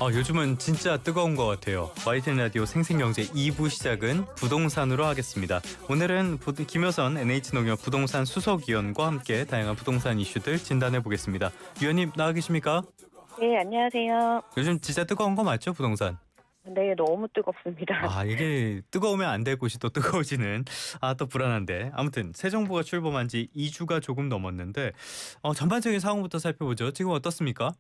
요즘은 진짜 뜨거운 것 같아요. YTN 라디오 생생경제 2부 시작은 부동산으로 하겠습니다. 오늘은 김효선 NH농협 부동산 수석위원과 함께 다양한 부동산 이슈들 진단해 보겠습니다. 위원님 나와 계십니까? 네, 안녕하세요. 요즘 진짜 뜨거운 거 맞죠, 부동산? 네, 너무 뜨겁습니다. 이게 뜨거우면 안 될 곳이 또 뜨거워지는 또 불안한데 아무튼 새 정부가 출범한 지 2주가 조금 넘었는데 전반적인 상황부터 살펴보죠. 지금 어떻습니까?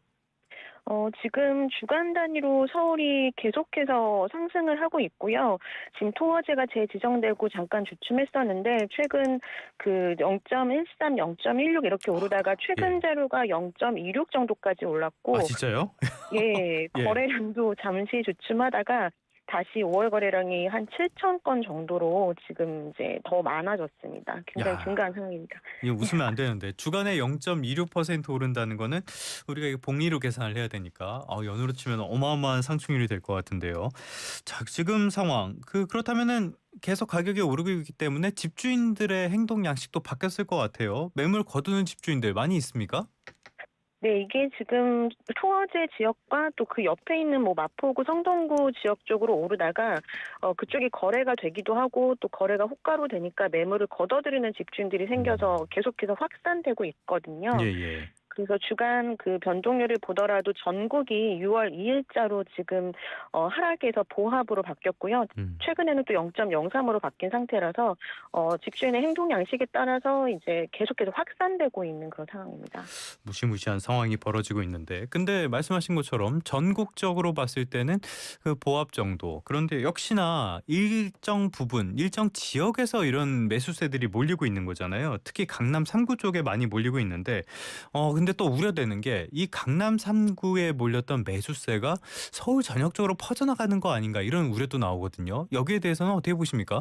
지금 주간 단위로 서울이 계속해서 상승을 하고 있고요. 지금 토어제가 재지정되고 잠깐 주춤했었는데 최근 그 0.13, 0.16 이렇게 오르다가 최근 예. 자료가 0.26 정도까지 올랐고 진짜요? 예, 예. 거래량도 잠시 주춤하다가 다시 5월 거래량이 한 7천 건 정도로 지금 이제 더 많아졌습니다. 굉장히 증가한 상황입니다. 이거 웃으면 안 되는데 주간에 0.26% 오른다는 거는 우리가 이거 복리로 계산을 해야 되니까 연으로 치면 어마어마한 상승률이 될 것 같은데요. 자, 지금 상황 그렇다면은 계속 가격이 오르고 있기 때문에 집주인들의 행동 양식도 바뀌었을 것 같아요. 매물 거두는 집주인들 많이 있습니까? 네, 이게 지금 토어제 지역과 또 그 옆에 있는 뭐 마포구, 성동구 지역 쪽으로 오르다가 그쪽이 거래가 되기도 하고 또 거래가 호가로 되니까 매물을 걷어들이는 집주인들이 생겨서 계속해서 확산되고 있거든요. 예. 그래서 주간 그 변동률을 보더라도 전국이 6월 2일자로 지금 하락에서 보합으로 바뀌었고요. 최근에는 또 0.03으로 바뀐 상태라서 집주인의 행동 양식에 따라서 이제 계속해서 확산되고 있는 그런 상황입니다. 무시무시한 상황이 벌어지고 있는데 근데 말씀하신 것처럼 전국적으로 봤을 때는 그 보합 정도 그런데 역시나 일정 부분 일정 지역에서 이런 매수세들이 몰리고 있는 거잖아요. 특히 강남 3구 쪽에 많이 몰리고 있는데 근데 또 우려되는 게 이 강남 3구에 몰렸던 매수세가 서울 전역적으로 퍼져나가는 거 아닌가 이런 우려도 나오거든요. 여기에 대해서는 어떻게 보십니까?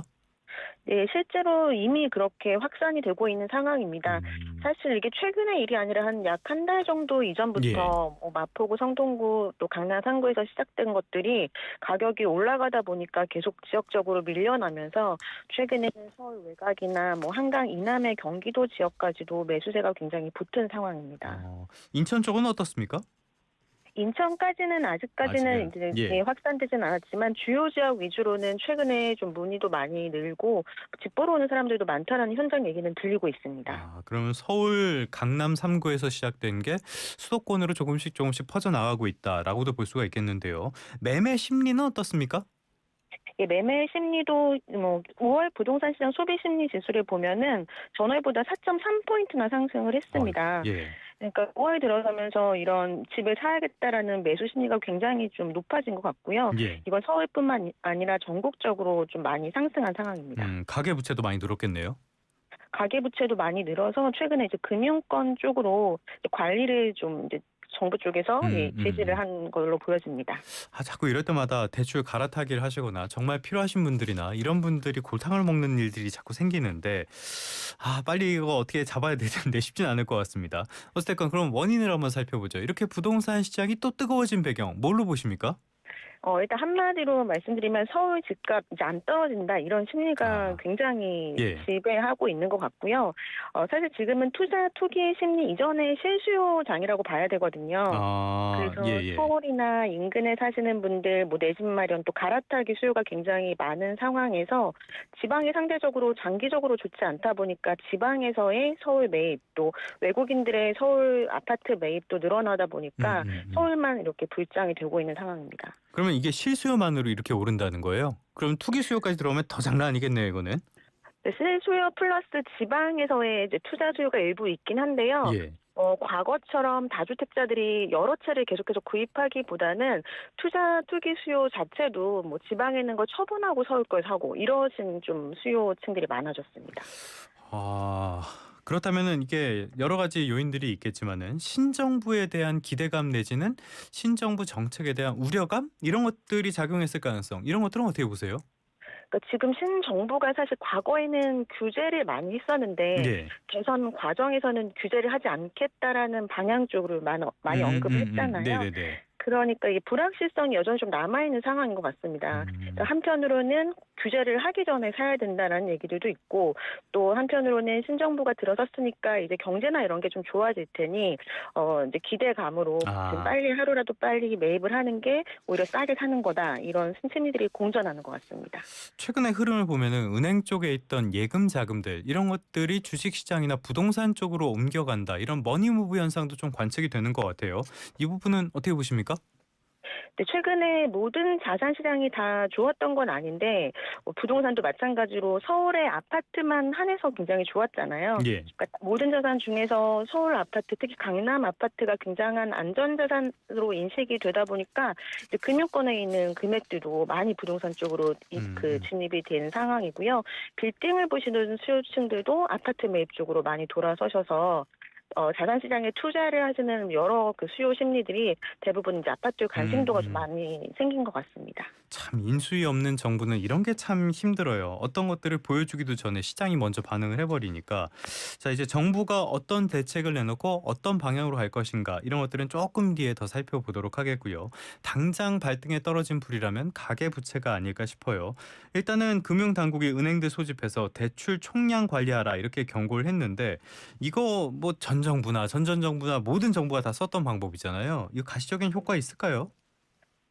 네, 실제로 이미 그렇게 확산이 되고 있는 상황입니다. 사실 이게 최근의 일이 아니라 약 한 달 정도 이전부터 뭐 마포구, 성동구, 또 강남 3구에서 시작된 것들이 가격이 올라가다 보니까 계속 지역적으로 밀려나면서 최근에는 서울 외곽이나 뭐 한강 이남의 경기도 지역까지도 매수세가 굉장히 붙은 상황입니다. 인천 쪽은 어떻습니까? 인천까지는 아직까지는 이제 확산되진 않았지만 주요 지역 위주로는 최근에 좀 문의도 많이 늘고 집 보러 오는 사람들도 많다라는 현장 얘기는 들리고 있습니다. 그러면 서울 강남 3구에서 시작된 게 수도권으로 조금씩 퍼져나가고 있다라고도 볼 수가 있겠는데요. 매매 심리는 어떻습니까? 예, 매매 심리도 뭐 5월 부동산 시장 소비 심리 지수를 보면은 전월보다 4.3포인트나 상승을 했습니다. 그러니까 5월 들어서면서 이런 집을 사야겠다라는 매수 심리가 굉장히 좀 높아진 것 같고요. 이건 서울뿐만 아니라 전국적으로 좀 많이 상승한 상황입니다. 가계부채도 많이 늘었겠네요. 가계부채도 많이 늘어서 최근에 이제 금융권 쪽으로 관리를 좀 이제 정부 쪽에서 지시를 한 걸로 보여집니다. 자꾸 이럴 때마다 대출 갈아타기를 하시거나 정말 필요하신 분들이나 이런 분들이 골탕을 먹는 일들이 자꾸 생기는데 빨리 이거 어떻게 잡아야 되는데 쉽진 않을 것 같습니다. 어쨌든 그럼 원인을 한번 살펴보죠. 이렇게 부동산 시장이 또 뜨거워진 배경 뭘로 보십니까? 일단 한마디로 말씀드리면 서울 집값 이제 안 떨어진다 이런 심리가 굉장히 지배하고 있는 것 같고요. 사실 지금은 투기 심리 이전의 실수요장이라고 봐야 되거든요. 그래서 서울이나 인근에 사시는 분들 뭐 내 집 마련 또 갈아타기 수요가 굉장히 많은 상황에서 지방이 상대적으로 장기적으로 좋지 않다 보니까 지방에서의 서울 매입 또 외국인들의 서울 아파트 매입도 늘어나다 보니까 서울만 이렇게 불장이 되고 있는 상황입니다. 그러면 이게 실수요만으로 이렇게 오른다는 거예요? 그럼 투기 수요까지 들어오면 더 장난 아니겠네요, 이거는. 네, 실수요 플러스 지방에서의 이제 투자 수요가 일부 있긴 한데요. 과거처럼 다주택자들이 여러 채를 계속해서 구입하기보다는 투기 수요 자체도 뭐 지방에 있는 걸 처분하고 서울 걸 사고 이러신 좀 수요층들이 많아졌습니다. 그렇다면은 이게 여러 가지 요인들이 있겠지만은 신정부에 대한 기대감 내지는 신정부 정책에 대한 우려감 이런 것들이 작용했을 가능성 이런 것들은 어떻게 보세요? 그러니까 지금 신정부가 사실 과거에는 규제를 많이 했었는데 대선 과정에서는 규제를 하지 않겠다라는 방향 쪽으로 많이 언급을 했잖아요. 그러니까 이 불확실성이 여전히 좀 남아있는 상황인 것 같습니다. 그러니까 음. 한편으로는 규제를 하기 전에 사야 된다는 얘기들도 있고 또 한편으로는 신정부가 들어섰으니까 이제 경제나 이런 게 좀 좋아질 테니 이제 기대감으로 지금 아. 빨리 하루라도 빨리 매입을 하는 게 오히려 싸게 사는 거다 이런 심리들이 공존하는 것 같습니다. 최근의 흐름을 보면은 은행 쪽에 있던 예금 자금들 이런 것들이 주식 시장이나 부동산 쪽으로 옮겨간다. 이런 머니무브 현상도 좀 관측이 되는 것 같아요. 이 부분은 어떻게 보십니까? 네, 최근에 모든 자산 시장이 다 좋았던 건 아닌데 부동산도 마찬가지로 서울의 아파트만 한해서 굉장히 좋았잖아요. 예. 그러니까 모든 자산 중에서 서울 아파트, 특히 강남 아파트가 굉장한 안전자산으로 인식이 되다 보니까 이제 금융권에 있는 금액들도 많이 부동산 쪽으로 음. 진입이 된 상황이고요. 빌딩을 보시는 수요층들도 아파트 매입 쪽으로 많이 돌아서셔서 자산 시장에 투자를 하시는 여러 그 수요 심리들이 대부분 이제 아파트 음. 관심도가 좀 많이 생긴 것 같습니다. 참 인수위 없는 정부는 이런 게 참 힘들어요. 어떤 것들을 보여주기도 전에 시장이 먼저 반응을 해버리니까. 자, 이제 정부가 어떤 대책을 내놓고 어떤 방향으로 갈 것인가 이런 것들은 조금 뒤에 더 살펴보도록 하겠고요. 당장 발등에 떨어진 불이라면 가계부채가 아닐까 싶어요. 일단은 금융당국이 은행들 소집해서 대출 총량 관리하라 이렇게 경고를 했는데 이거 뭐 전 정부나 전전 정부나 모든 정부가 다 썼던 방법이잖아요. 이거 가시적인 효과 있을까요?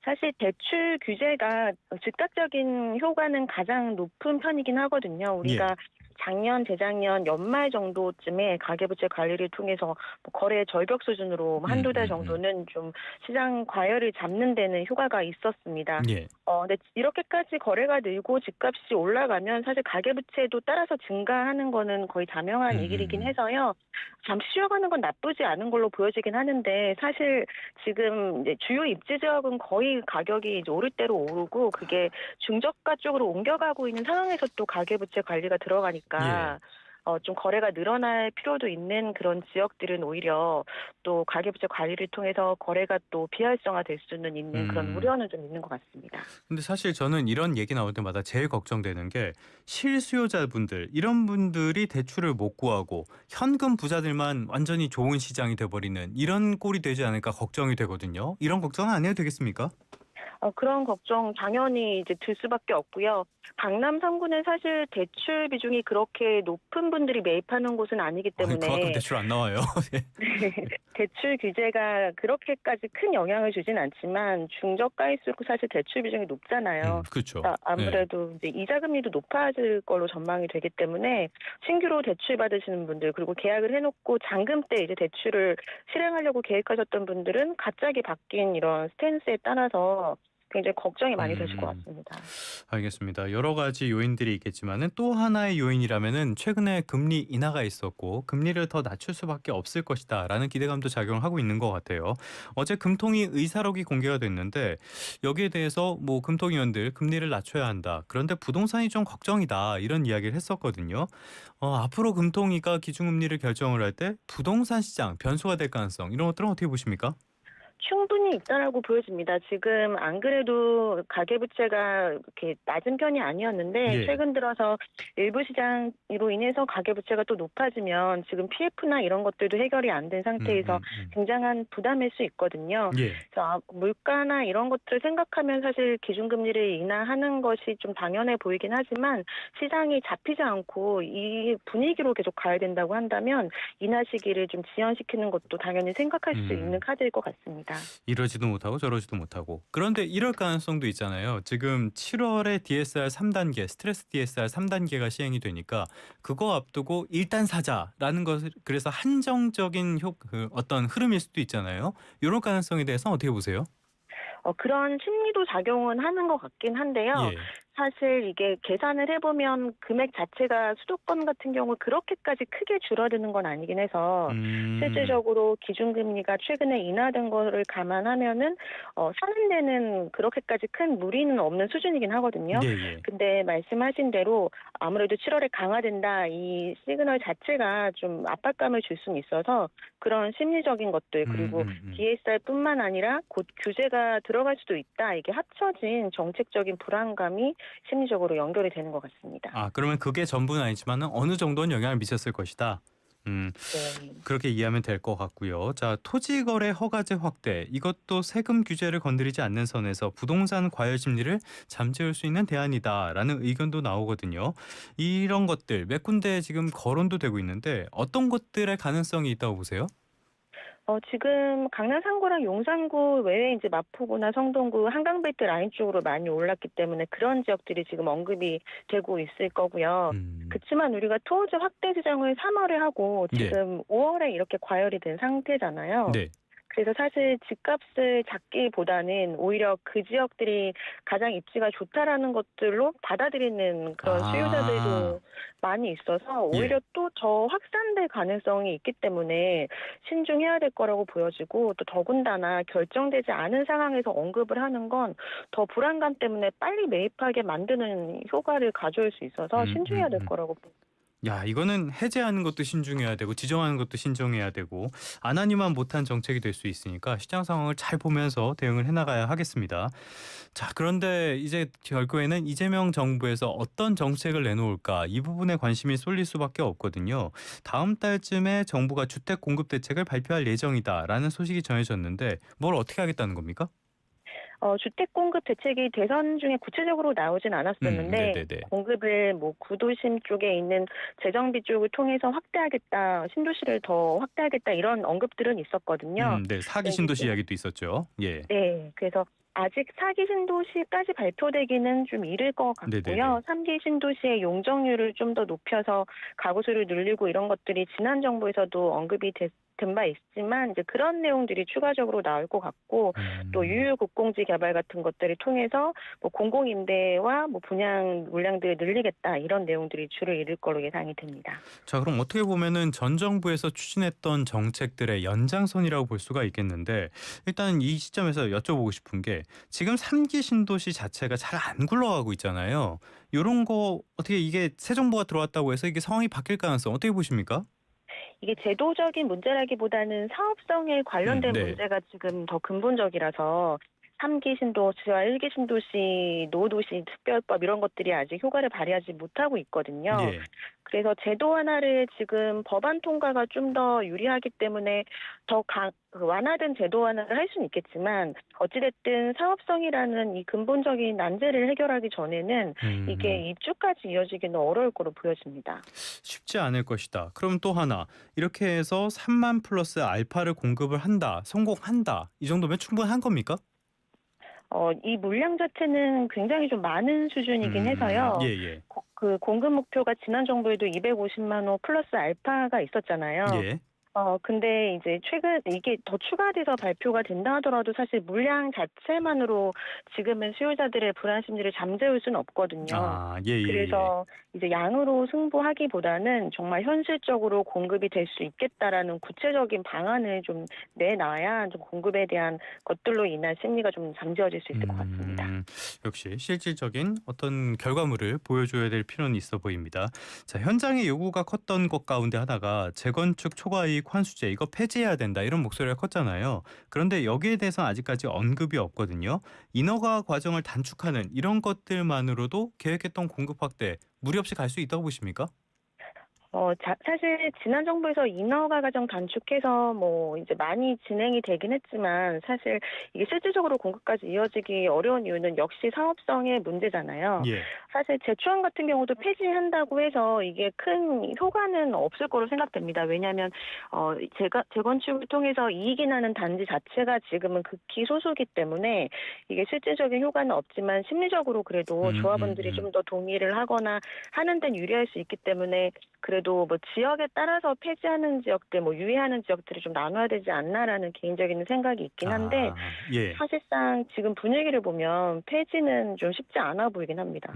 사실 대출 규제가 즉각적인 효과는 가장 높은 편이긴 하거든요. 예. 우리가 작년, 재작년 연말 정도쯤에 가계부채 관리를 통해서 뭐 거래 절벽 수준으로 한두 달 음. 정도는 좀 시장 과열을 잡는 데는 효과가 있었습니다. 예. 근데 이렇게까지 거래가 늘고 집값이 올라가면 사실 가계부채도 따라서 증가하는 거는 거의 자명한 얘기이긴 해서요. 잠시 쉬어가는 건 나쁘지 않은 걸로 보여지긴 하는데 사실 지금 이제 주요 입지 지역은 거의 가격이 이제 오를 대로 오르고 그게 중저가 쪽으로 옮겨가고 있는 상황에서 또 가계부채 관리가 예. 들어가니까 좀 거래가 늘어날 필요도 있는 그런 지역들은 오히려 또 가계부채 관리를 통해서 거래가 또 비활성화될 수는 있는 그런 음. 우려는 좀 있는 것 같습니다. 근데 사실 저는 이런 얘기 나올 때마다 제일 걱정되는 게 실수요자분들 이런 분들이 대출을 못 구하고 현금 부자들만 완전히 좋은 시장이 돼버리는 이런 꼴이 되지 않을까 걱정이 되거든요. 이런 걱정은 안 해도 되겠습니까? 그런 걱정 당연히 이제 들 수밖에 없고요. 강남 3구는 사실 대출 비중이 그렇게 높은 분들이 매입하는 곳은 아니기 그만큼 때문에 대출 안 나와요. 예. 대출 규제가 그렇게까지 큰 영향을 주진 않지만 중저가일수록 사실 대출 비중이 높잖아요. 그렇죠. 그러니까 네. 아무래도 이제 이자 금리도 높아질 걸로 전망이 되기 때문에 신규로 대출 받으시는 분들 그리고 계약을 해놓고 잔금 때 이제 대출을 실행하려고 계획하셨던 분들은 갑자기 바뀐 이런 스탠스에 따라서 굉장히 걱정이 많이 되실 것 음. 같습니다. 알겠습니다. 여러 가지 요인들이 있겠지만은 또 하나의 요인이라면은 최근에 금리 인하가 있었고 금리를 더 낮출 수밖에 없을 것이다라는 기대감도 작용하고 있는 것 같아요. 어제 금통위 의사록이 공개가 됐는데 여기에 대해서 뭐 금통위원들 금리를 낮춰야 한다. 그런데 부동산이 좀 걱정이다 이런 이야기를 했었거든요. 앞으로 금통위가 기준금리를 결정을 할 때 부동산 시장 변수가 될 가능성 이런 것들은 어떻게 보십니까? 충분히 있다라고 보여집니다. 지금 안 그래도 가계부채가 이렇게 낮은 편이 아니었는데 예. 최근 들어서 일부 시장으로 인해서 가계부채가 또 높아지면 지금 PF나 이런 것들도 해결이 안 된 음, 상태에서 음, 음. 굉장한 부담일 수 있거든요. 예. 그래서 물가나 이런 것들을 생각하면 사실 기준금리를 인하하는 것이 좀 당연해 보이긴 하지만 시장이 잡히지 않고 이 분위기로 계속 가야 된다고 한다면 인하 시기를 좀 지연시키는 것도 당연히 생각할 수 있는 음. 카드일 것 같습니다. 이러지도 못하고 저러지도 못하고. 그런데 이럴 가능성도 있잖아요. 지금 7월에 DSR 3단계, 스트레스 DSR 3단계가 시행이 되니까 그거 앞두고 일단 사자라는 것을 그래서 한정적인 어떤 흐름일 수도 있잖아요. 이런 가능성에 대해서 어떻게 보세요? 그런 심리도 작용은 하는 것 같긴 한데요. 예. 사실 이게 계산을 해보면 금액 자체가 수도권 같은 경우 그렇게까지 크게 줄어드는 건 아니긴 해서 음. 실질적으로 기준금리가 최근에 인하된 거를 감안하면은 사는 데는 그렇게까지 큰 무리는 없는 수준이긴 하거든요. 예예. 근데 말씀하신 대로 아무래도 7월에 강화된다 이 시그널 자체가 좀 압박감을 줄 수는 있어서 그런 심리적인 것들 음, 그리고 음, 음. DSR뿐만 아니라 곧 규제가 들어갈 수도 있다. 이게 합쳐진 정책적인 불안감이 심리적으로 연결이 되는 것 같습니다. 그러면 그게 전부는 아니지만은 어느 정도는 영향을 미쳤을 것이다. 네. 그렇게 이해하면 될 것 같고요. 자, 토지거래 허가제 확대 이것도 세금 규제를 건드리지 않는 선에서 부동산 과열 심리를 잠재울 수 있는 대안이다라는 의견도 나오거든요. 이런 것들 몇 군데 지금 거론도 되고 있는데 어떤 것들의 가능성이 있다고 보세요? 지금 강남 3구랑 용산구 외에 이제 마포구나 성동구 한강벨트 라인 쪽으로 많이 올랐기 때문에 그런 지역들이 지금 언급이 되고 있을 거고요. 음. 그치만 우리가 토지 확대 지정을 3월에 하고 예. 지금 5월에 이렇게 과열이 된 상태잖아요. 네. 그래서 사실 집값을 잡기보다는 오히려 그 지역들이 가장 입지가 좋다라는 것들로 받아들이는 그런 아. 수요자들도 많이 있어서 예. 오히려 또 더 확산될 가능성이 있기 때문에 신중해야 될 거라고 보여지고, 또 더군다나 결정되지 않은 상황에서 언급을 하는 건 더 불안감 때문에 빨리 매입하게 만드는 효과를 가져올 수 있어서 음 신중해야 음 될 음. 거라고 야, 이거는 해제하는 것도 신중해야 되고 지정하는 것도 신중해야 되고 안 하니만 못한 정책이 될 수 있으니까 시장 상황을 잘 보면서 대응을 해나가야 하겠습니다. 자, 그런데 이제 결국에는 이재명 정부에서 어떤 정책을 내놓을까 이 부분에 관심이 쏠릴 수밖에 없거든요. 다음 달쯤에 정부가 주택 공급 대책을 발표할 예정이다라는 소식이 전해졌는데 뭘 어떻게 하겠다는 겁니까? 주택 공급 대책이 대선 중에 구체적으로 나오진 않았었는데, 네네네. 공급을 뭐 구도심 쪽에 있는 재정비 쪽을 통해서 확대하겠다, 신도시를 더 확대하겠다 이런 언급들은 있었거든요. 네. 사기 그런데 신도시 이제 이야기도 있었죠. 예. 네. 그래서 아직 4기 신도시까지 발표되기는 좀 이를 것 네네네. 같고요. 3기 신도시의 용적률을 좀 더 높여서 가구 수를 늘리고 이런 것들이 지난 정부에서도 언급이 된 바 있지만 이제 그런 내용들이 추가적으로 나올 것 같고, 또 음. 유휴 국공지 개발 같은 것들을 통해서 뭐 공공 임대와 뭐 분양 물량들을 늘리겠다 이런 내용들이 주를 이룰 걸로 예상이 됩니다. 자, 그럼 어떻게 보면은 전 정부에서 추진했던 정책들의 연장선이라고 볼 수가 있겠는데 일단 이 시점에서 여쭤보고 싶은 게 지금 3기 신도시 자체가 잘 안 굴러가고 있잖아요. 요런 거 어떻게 이게 새 정부가 들어왔다고 해서 이게 상황이 바뀔 가능성 어떻게 보십니까? 이게 제도적인 문제라기보다는 사업성에 관련된 네. 문제가 지금 더 근본적이라서 3기 신도시와 1기 신도시 노도시 특별법 이런 것들이 아직 효과를 발휘하지 못하고 있거든요. 예. 그래서 제도 완화를 지금 법안 통과가 좀 더 유리하기 때문에 완화된 제도 완화를 할 수는 있겠지만, 어찌됐든 사업성이라는 이 근본적인 난제를 해결하기 전에는 음. 이게 입주까지 이어지기는 어려울 거로 보여집니다. 쉽지 않을 것이다. 그럼 또 하나. 이렇게 해서 3만 플러스 알파를 공급을 한다. 성공한다. 이 정도면 충분한 겁니까? 이 물량 자체는 굉장히 좀 많은 수준이긴 해서요. 예예. 그 공급 목표가 지난 정부에도 250만 호 플러스 알파가 있었잖아요. 예. 근데 이제 최근 이게 더 추가돼서 발표가 된다 하더라도 사실 물량 자체만으로 지금은 수요자들의 불안 심리를 잠재울 수는 없거든요. 아, 예예예. 그래서 이제 양으로 승부하기보다는 정말 현실적으로 공급이 될 수 있겠다라는 구체적인 방안을 좀 내놔야 좀 공급에 대한 것들로 인한 심리가 좀 잠재워질 수 있을 것 같습니다. 역시 실질적인 어떤 결과물을 보여줘야 될 필요는 있어 보입니다. 자, 현장의 요구가 컸던 것 가운데 하나가 재건축 초과이익 환수제 이거 폐지해야 된다 이런 목소리가 컸잖아요. 그런데 여기에 대해서는 아직까지 언급이 없거든요. 인허가 과정을 단축하는 이런 것들만으로도 계획했던 공급 확대 무리 없이 갈 수 있다고 보십니까? 사실 지난 정부에서 인허가 과정 단축해서 뭐 이제 많이 진행이 되긴 했지만, 사실 이게 실질적으로 공급까지 이어지기 어려운 이유는 역시 사업성의 문제잖아요. 예. 사실 제초안 같은 경우도 폐지한다고 해서 이게 큰 효과는 없을 거로 생각됩니다. 왜냐하면 재건축을 통해서 이익이 나는 단지 자체가 지금은 극히 소수기 때문에 이게 실질적인 효과는 없지만 심리적으로 그래도 음, 음, 조합원들이 좀 음. 더 동의를 하거나 하는 데는 유리할 수 있기 때문에, 그래도 뭐 지역에 따라서 폐지하는 지역들, 뭐 유예하는 지역들이 좀 나눠야 되지 않나라는 개인적인 생각이 있긴 한데, 예. 사실상 지금 분위기를 보면 폐지는 좀 쉽지 않아 보이긴 합니다.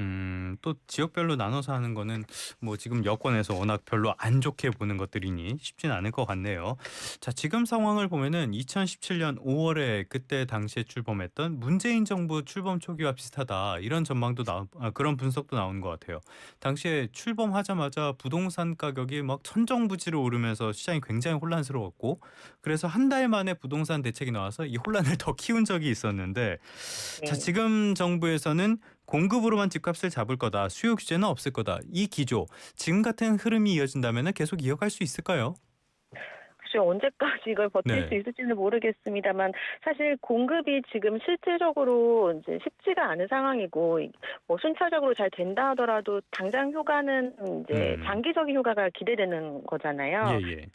또 지역별로 나눠서 하는 거는 뭐 지금 여권에서 워낙 별로 안 좋게 보는 것들이니 쉽진 않을 것 같네요. 자, 지금 상황을 보면은 2017년 5월에 그때 당시에 출범했던 문재인 정부 출범 초기와 비슷하다. 이런 전망도 그런 분석도 나오는 것 같아요. 당시에 출범하자마자 부동산 부동산 가격이 막 천정부지로 오르면서 시장이 굉장히 혼란스러웠고 그래서 한 달 만에 부동산 대책이 나와서 이 혼란을 더 키운 적이 있었는데 자 네. 지금 정부에서는 공급으로만 집값을 잡을 거다. 수요 규제는 없을 거다. 이 기조 지금 같은 흐름이 이어진다면 계속 이어갈 수 있을까요? 글쎄 언제까지 이걸 버틸 수 네. 있을지는 모르겠습니다만 사실 공급이 지금 실질적으로 이제 쉽지가 않은 상황이고 뭐 순차적으로 잘 된다 하더라도 당장 효과는 이제 음. 장기적인 효과가 기대되는 거잖아요. 예예.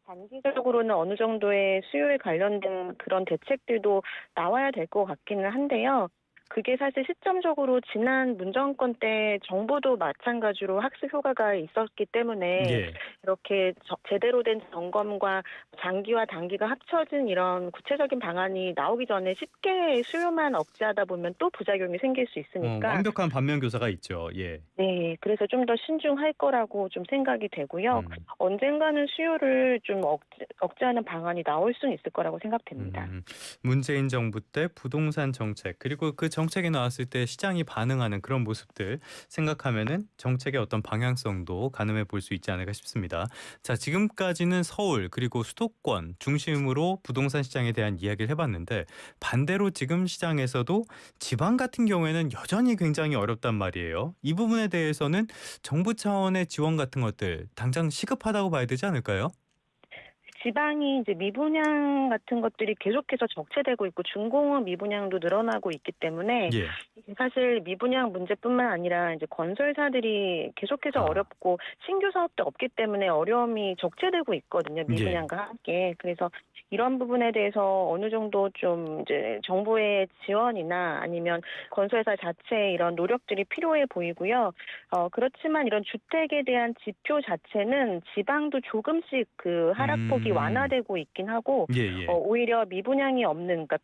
단기적으로는 어느 정도의 수요에 관련된 그런 대책들도 나와야 될 것 같기는 한데요. 그게 사실 시점적으로 지난 문정권 때 정부도 마찬가지로 학습 효과가 있었기 때문에 예. 이렇게 제대로 된 점검과 장기와 단기가 합쳐진 이런 구체적인 방안이 나오기 전에 쉽게 수요만 억제하다 보면 또 부작용이 생길 수 있으니까 완벽한 반면 교사가 있죠. 예. 네, 그래서 좀 더 신중할 거라고 좀 생각이 되고요. 음. 언젠가는 수요를 좀 억제하는 방안이 나올 수는 있을 거라고 생각됩니다. 문재인 정부 때 부동산 정책 그리고 그 정책이 나왔을 때 시장이 반응하는 그런 모습들 생각하면은 정책의 어떤 방향성도 가늠해 볼 수 있지 않을까 싶습니다. 자, 지금까지는 서울 그리고 수도권 중심으로 부동산 시장에 대한 이야기를 해봤는데 반대로 지금 시장에서도 지방 같은 경우에는 여전히 굉장히 어렵단 말이에요. 이 부분에 대해서는 정부 차원의 지원 같은 것들 당장 시급하다고 봐야 되지 않을까요? 지방이 이제 미분양 같은 것들이 계속해서 적체되고 있고 준공업 미분양도 늘어나고 있기 때문에 예. 이게 사실 미분양 문제뿐만 아니라 이제 건설사들이 계속해서 아, 어렵고 신규 사업도 없기 때문에 어려움이 적체되고 있거든요. 예. 미분양과 함께. 그래서 이런 부분에 대해서 어느 정도 좀 이제 정부의 지원이나 아니면 건설사 자체의 이런 노력들이 필요해 보이고요. 그렇지만 이런 주택에 대한 지표 자체는 지방도 조금씩 그 하락폭이 음. 완화되고 있긴 하고 예예. 오히려 미분양이 없는 그러니까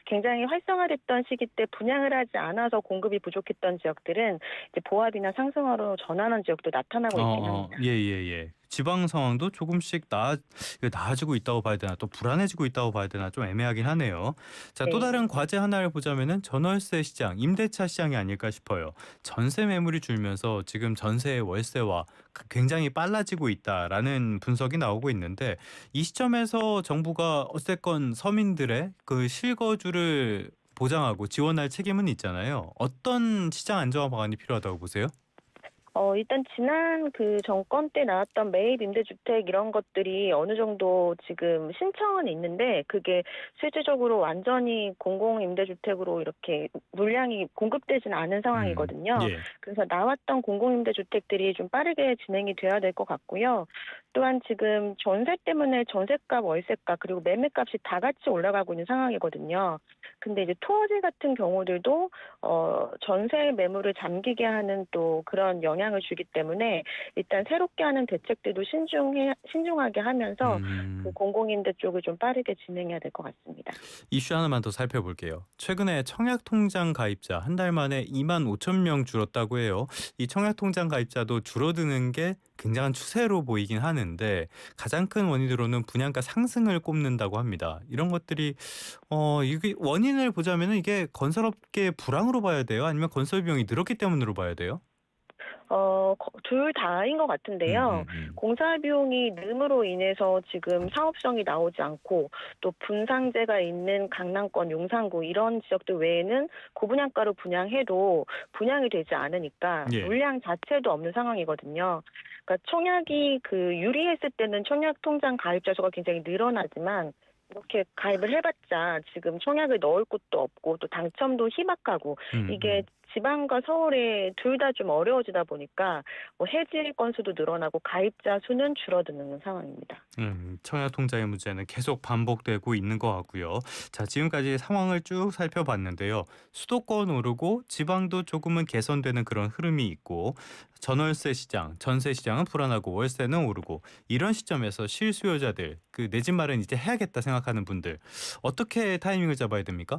굉장히 활성화됐던 시기 때 분양을 하지 않아서 공급이 부족했던 지역들은 이제 보합이나 상승화로 전환한 지역도 나타나고 있긴 합니다. 예예예. 지방 상황도 조금씩 나아지고 있다고 봐야 되나 또 불안해지고 있다고 봐야 되나 좀 애매하긴 하네요. 자, 또 네. 다른 과제 하나를 보자면은 전월세 시장, 임대차 시장이 아닐까 싶어요. 전세 매물이 줄면서 지금 전세의 월세와 굉장히 빨라지고 있다라는 분석이 나오고 있는데 이 시점에서 정부가 어쨌건 서민들의 그 실거주를 보장하고 지원할 책임은 있잖아요. 어떤 시장 안정화 방안이 필요하다고 보세요? 일단 지난 그 정권 때 나왔던 매입 임대주택 이런 것들이 어느 정도 지금 신청은 있는데 그게 실질적으로 완전히 공공 임대주택으로 이렇게 물량이 공급되지는 않은 음. 상황이거든요. 예. 그래서 나왔던 공공 임대주택들이 좀 빠르게 진행이 돼야 될 것 같고요. 또한 지금 전세 때문에 전세값, 월세값 그리고 매매값이 다 같이 올라가고 있는 상황이거든요. 근데 이제 토지 같은 경우들도 전세 매물을 잠기게 하는 또 그런 영향을 주기 때문에 일단 새롭게 하는 대책들도 신중하게 하면서 그 음. 공공임대 쪽을 좀 빠르게 진행해야 될 것 같습니다. 이슈 하나만 더 살펴볼게요. 최근에 청약통장 가입자 한 달 만에 2만 5천 명 줄었다고 해요. 이 청약통장 가입자도 줄어드는 게 굉장한 추세로 보이긴 하는데 가장 큰 원인으로는 분양가 상승을 꼽는다고 합니다. 이런 것들이 이게 원인을 보자면은 이게 건설업계 불황으로 봐야 돼요? 아니면 건설 비용이 늘었기 때문으로 봐야 돼요? 둘 다인 것 같은데요. 음. 공사 비용이 는으로 인해서 지금 사업성이 나오지 않고 또 분상제가 있는 강남권, 용산구 이런 지역들 외에는 고분양가로 분양해도 분양이 되지 않으니까 예. 물량 자체도 없는 상황이거든요. 그러니까 청약이 유리했을 때는 청약 통장 가입자 수가 굉장히 늘어나지만 이렇게 가입을 해봤자 지금 청약을 넣을 곳도 없고 또 당첨도 희박하고 이게 음. 지방과 서울에 둘 다 좀 어려워지다 보니까 뭐 해지 건수도 늘어나고 가입자 수는 줄어드는 상황입니다. 청약통장의 문제는 계속 반복되고 있는 것 같고요. 자, 지금까지 상황을 쭉 살펴봤는데요. 수도권 오르고 지방도 조금은 개선되는 그런 흐름이 있고 전월세 시장, 전세 시장은 불안하고 월세는 오르고 이런 시점에서 실수요자들 그 내 집 마련 이제 해야겠다 생각하는 분들 어떻게 타이밍을 잡아야 됩니까?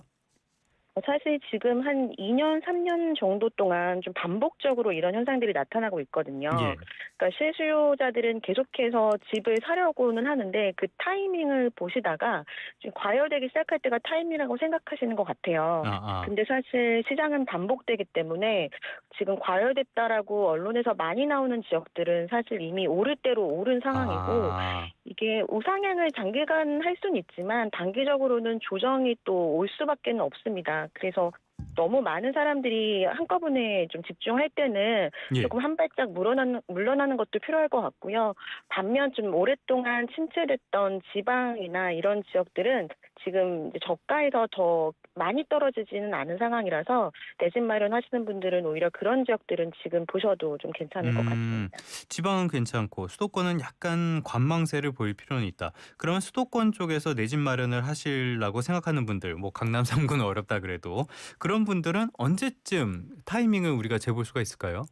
사실 지금 한 2년, 3년 정도 동안 좀 반복적으로 이런 현상들이 나타나고 있거든요. 예. 그러니까 실수요자들은 계속해서 집을 사려고는 하는데 그 타이밍을 보시다가 좀 과열되기 시작할 때가 타이밍이라고 생각하시는 것 같아요. 아아. 근데 사실 시장은 반복되기 때문에 지금 과열됐다라고 언론에서 많이 나오는 지역들은 사실 이미 오를 대로 오른 상황이고 아. 이게 우상향을 장기간 할 수는 있지만 단기적으로는 조정이 또 올 수밖에는 없습니다. 그래서 너무 많은 사람들이 한꺼번에 좀 집중할 때는 예. 조금 한 발짝 물러나는 것도 필요할 것 같고요. 반면 좀 오랫동안 침체됐던 지방이나 이런 지역들은 지금 이제 저가에서 더 많이 떨어지지는 않은 상황이라서 내 집 마련하시는 분들은 오히려 그런 지역들은 지금 보셔도 좀 괜찮을 것 음. 같습니다. 지방은 괜찮고 수도권은 약간 관망세를 보일 필요는 있다. 그러면 수도권 쪽에서 내 집 마련을 하시려고 생각하는 분들, 뭐 강남 3구는 어렵다 그래도 그런 분들은 언제쯤 타이밍을 우리가 재볼 수가 있을까요?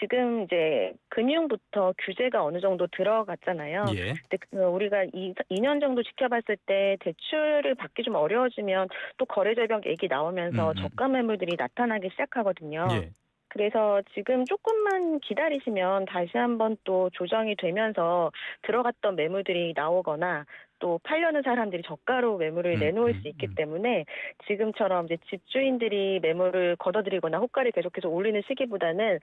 지금 이제 금융부터 규제가 어느 정도 들어갔잖아요. 예. 근데 우리가 2년 정도 지켜봤을 때 대출을 받기 좀 어려워지면 또 거래절벽 얘기 나오면서 음음. 저가 매물들이 나타나기 시작하거든요. 예. 그래서 지금 조금만 기다리시면 다시 한번 또 조정이 되면서 들어갔던 매물들이 나오거나 또 팔려는 사람들이 저가로 매물을 내놓을 수 있기 때문에 지금처럼 이제 집주인들이 매물을 걷어들이거나 호가를 계속해서 올리는 시기보다는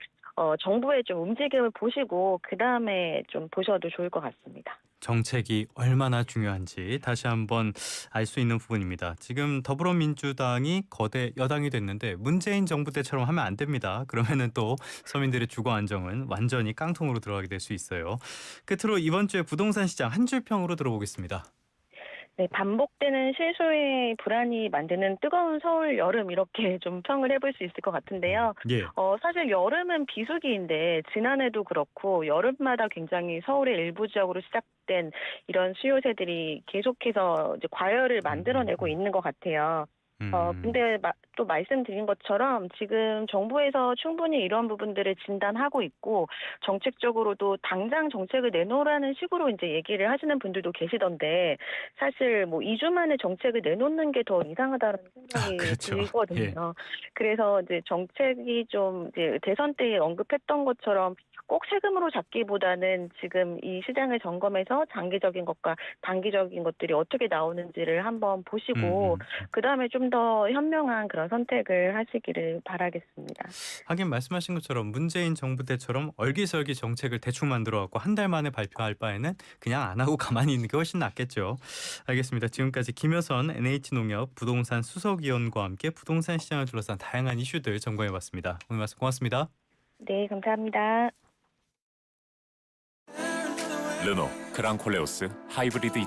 정부의 좀 움직임을 보시고 그다음에 좀 보셔도 좋을 것 같습니다. 정책이 얼마나 중요한지 다시 한번 알 수 있는 부분입니다. 지금 더불어민주당이 거대 여당이 됐는데 문재인 정부 때처럼 하면 안 됩니다. 그러면은 또 서민들의 주거 안정은 완전히 깡통으로 들어가게 될 수 있어요. 끝으로 이번 주에 부동산 시장 한 줄 평으로 들어보겠습니다. 네, 반복되는 실수에 불안이 만드는 뜨거운 서울 여름 이렇게 좀 평을 해볼 수 있을 것 같은데요. 예. 사실 여름은 비수기인데 지난해도 그렇고 여름마다 굉장히 서울의 일부 지역으로 시작된 이런 수요세들이 계속해서 이제 과열을 만들어내고 있는 것 같아요. 음. 근데 또 말씀드린 것처럼 지금 정부에서 충분히 이런 부분들을 진단하고 있고 정책적으로도 당장 정책을 내놓으라는 식으로 이제 얘기를 하시는 분들도 계시던데 사실 뭐 2주 만에 정책을 내놓는 게 더 이상하다는 아, 생각이 그렇죠. 예. 들거든요. 그래서 이제 정책이 좀 이제 대선 때 언급했던 것처럼 꼭 세금으로 잡기보다는 지금 이 시장을 점검해서 장기적인 것과 단기적인 것들이 어떻게 나오는지를 한번 보시고 그다음에 좀 더 현명한 그런 선택을 하시기를 바라겠습니다. 하긴 말씀하신 것처럼 문재인 정부 때처럼 얼기설기 정책을 대충 만들어 갖고 한 달 만에 발표할 바에는 그냥 안 하고 가만히 있는 게 훨씬 낫겠죠. 알겠습니다. 지금까지 김효선 NH농협 부동산 수석위원과 함께 부동산 시장을 둘러싼 다양한 이슈들 점검해봤습니다. 오늘 말씀 고맙습니다. 네, 감사합니다. 르노 그랑콜레오스 하이브리드